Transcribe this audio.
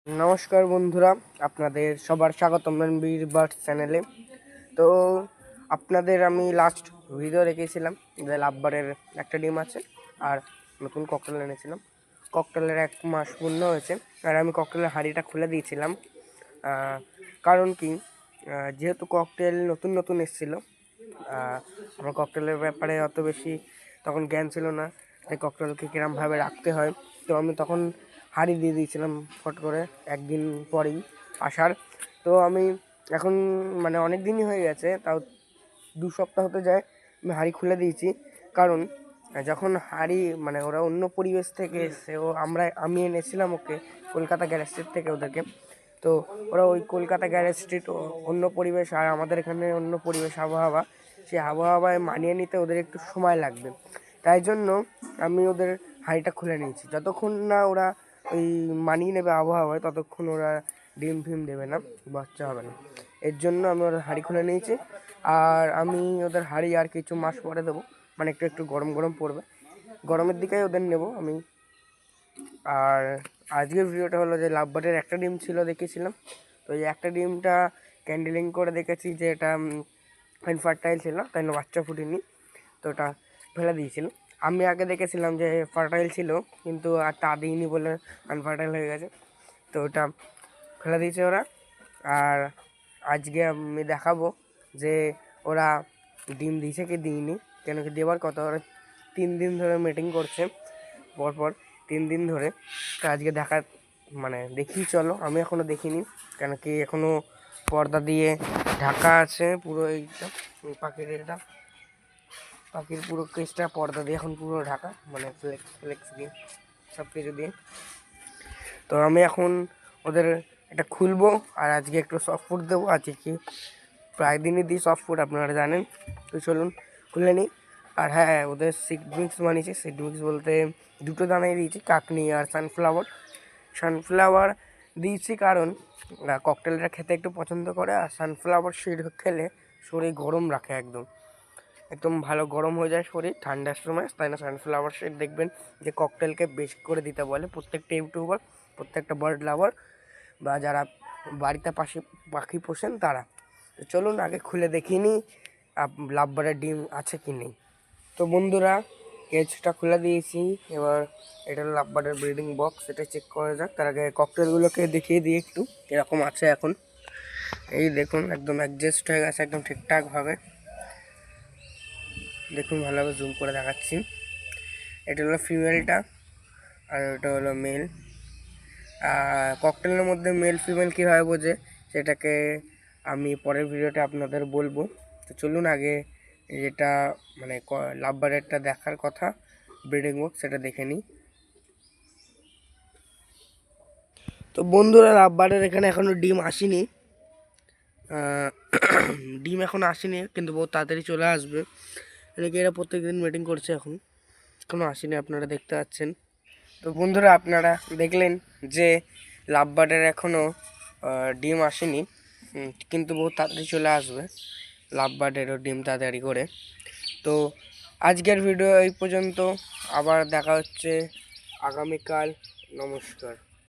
নমস্কার বন্ধুরা, আপনাদের সবার স্বাগতম রণবীর বার্ডস চ্যানেলে। তো আপনাদের আমি লাস্ট ভিডিও রেখেছিলাম যে লাভবারের একটা ডিম আছে আর নতুন ককটেল এনেছিলাম। ককটেলের 1 মাস পূর্ণ হয়েছে আর আমি ককটেলের হাঁড়িটা খুলে দিয়েছিলাম। কারণ কি, যেহেতু ককটেল নতুন নতুন এসেছিলো, আমার ককটেলের ব্যাপারে অত বেশি তখন জ্ঞান ছিল না যে ককটেলকে কীরমভাবে রাখতে হয়। তো আমি তখন হাঁড়ি দিয়ে দিয়েছিলাম ফট করে একদিন পরেই আসার। তো আমি এখন অনেক দিনই হয়ে গেছে, তাও 2 সপ্তাহ হতে যায় আমি হাঁড়ি খুলে দিয়েছি। কারণ যখন হাঁড়ি ওরা অন্য পরিবেশ থেকে এসে আমি এনেছিলাম ওকে কলকাতা গ্যারেজ স্ট্রিট থেকে ওদেরকে। তো ওরা ওই কলকাতা গ্যারেজ স্ট্রিট অন্য পরিবেশ আর আমাদের এখানে অন্য পরিবেশ আবহাওয়া, সেই আবহাওয়ায় মানিয়ে নিতে ওদের একটু সময় লাগবে। তাই জন্য আমি ওদের হাঁড়িটা খুলে নিয়েছি। যতক্ষণ না ওরা ওই মানিয়ে নেবে আবহাওয়ায় ততক্ষণ ওরা ডিম ফিম দেবে না, বাচ্চা হবে না। এর জন্য আমি ওদের হাঁড়ি খুলে নিয়েছি। আর আমি ওদের হাঁড়ি আর কিছু মাস পরে দেবো, একটু একটু গরম গরম পড়বে, গরমের দিকেই ওদের নেব আমি। আর আজকের ভিডিওটা হলো যে লাভবার্ডের একটা ডিম ছিল দেখেছিলাম। তো এই একটা ডিমটা ক্যান্ডেলিং করে দেখেছি যে এটা ইনফার্টাইল ছিল, তাই জন্য বাচ্চা ফুটিনি, তো ওটা ফেলে দিয়েছিল। আমি আগে দেখেছিলাম যে ফার্টাইল ছিল, কিন্তু আর তা দিইনি বলে আনফার্টাইল হয়ে গেছে, তো ওটা ফেলে দিয়েছে ওরা। আর আজকে আমি দেখাবো যে ওরা ডিম দিয়েছে কি দিইনি, কেন কি দেওয়ার কথা। ওরা 3 দিন ধরে মিটিং করছে পরপর 3 দিন ধরে। তো আজকে দেখি, চলো। আমি এখনও দেখিনি, কেন কি এখনও পর্দা দিয়ে ঢাকা আছে পুরো। এইটা পাখির পুরো কেসটা পর্দা দিয়ে এখন পুরো ঢাকা, ফ্লেক্স দিয়ে সব কিছু দিয়ে। তো আমি এখন ওদের এটা খুলবো আর আজকে একটু সফট ফুড দেবো। আজকে কি প্রায় দিনই দিই সফট ফুড, আপনারা জানেন। তো চলুন খুলে নিই। আর হ্যাঁ, ওদের সিড মিক্স বানিয়েছি। সিড মিক্স বলতে 2টো দানাই দিয়েছি, কাকনি আর সানফ্লাওয়ার দিয়েছি, কারণ ককটেলটা খেতে একটু পছন্দ করে। আর সানফ্লাওয়ার সিড খেলে শরীর গরম রাখে, একদম ভালো গরম হয়ে যায় শরীর ঠান্ডার সময়। তাই না সানফ্লাওয়ার সিড দেখবেন যে ককটেলকে বেশি করে দিতে বলে প্রত্যেকটা ইউটিউবার, প্রত্যেকটা বার্ড লাভার বা যারা বাড়িতে পাখি পোষেন তারা। তো চলুন আগে খুলে দেখিনি লাভবারের ডিম আছে কি নেই। তো বন্ধুরা, কেজটা খুলে দিয়েছি। এবার এটা হলো লাভবারের ব্রিডিং বক্স, এটা চেক করা যাক। তার আগে ককটেলগুলোকে দেখিয়ে দিই একটু এরকম আছে এখন। এই দেখুন, একদম অ্যাডজাস্ট হয়ে গেছে একদম ঠিকঠাকভাবে। দেখুন, ভালোভাবে জুম করে দেখাচ্ছি। এটা হলো ফিমেলটা আর এটা হলো মেল। ককটেলের মধ্যে মেল ফিমেল কীভাবে বোঝে সেটাকে আমি পরের ভিডিওতে আপনাদের বলবো। তো চলুন আগে যেটা লাভবারেরটা দেখার কথা, ব্রিডিং বক্স, সেটা দেখে নিই। তো বন্ধুরা, লাভবারের এখানে এখনও ডিম আসেনি, ডিম এখনও আসেনি, কিন্তু বহুত তাড়াতাড়ি চলে আসবে। এদিকে এরা প্রত্যেকদিন মিটিং করছে, এখনও আসেনি, আপনারা দেখতে পাচ্ছেন। তো বন্ধুরা, আপনারা দেখলেন যে লাভবার্ডের এখনও ডিম আসেনি, কিন্তু বহুত তাড়াতাড়ি চলে আসবে লাভবার্ডেরও ডিম তাড়াতাড়ি করে। তো আজকের ভিডিও এই পর্যন্ত, আবার দেখা হচ্ছে আগামীকাল। নমস্কার।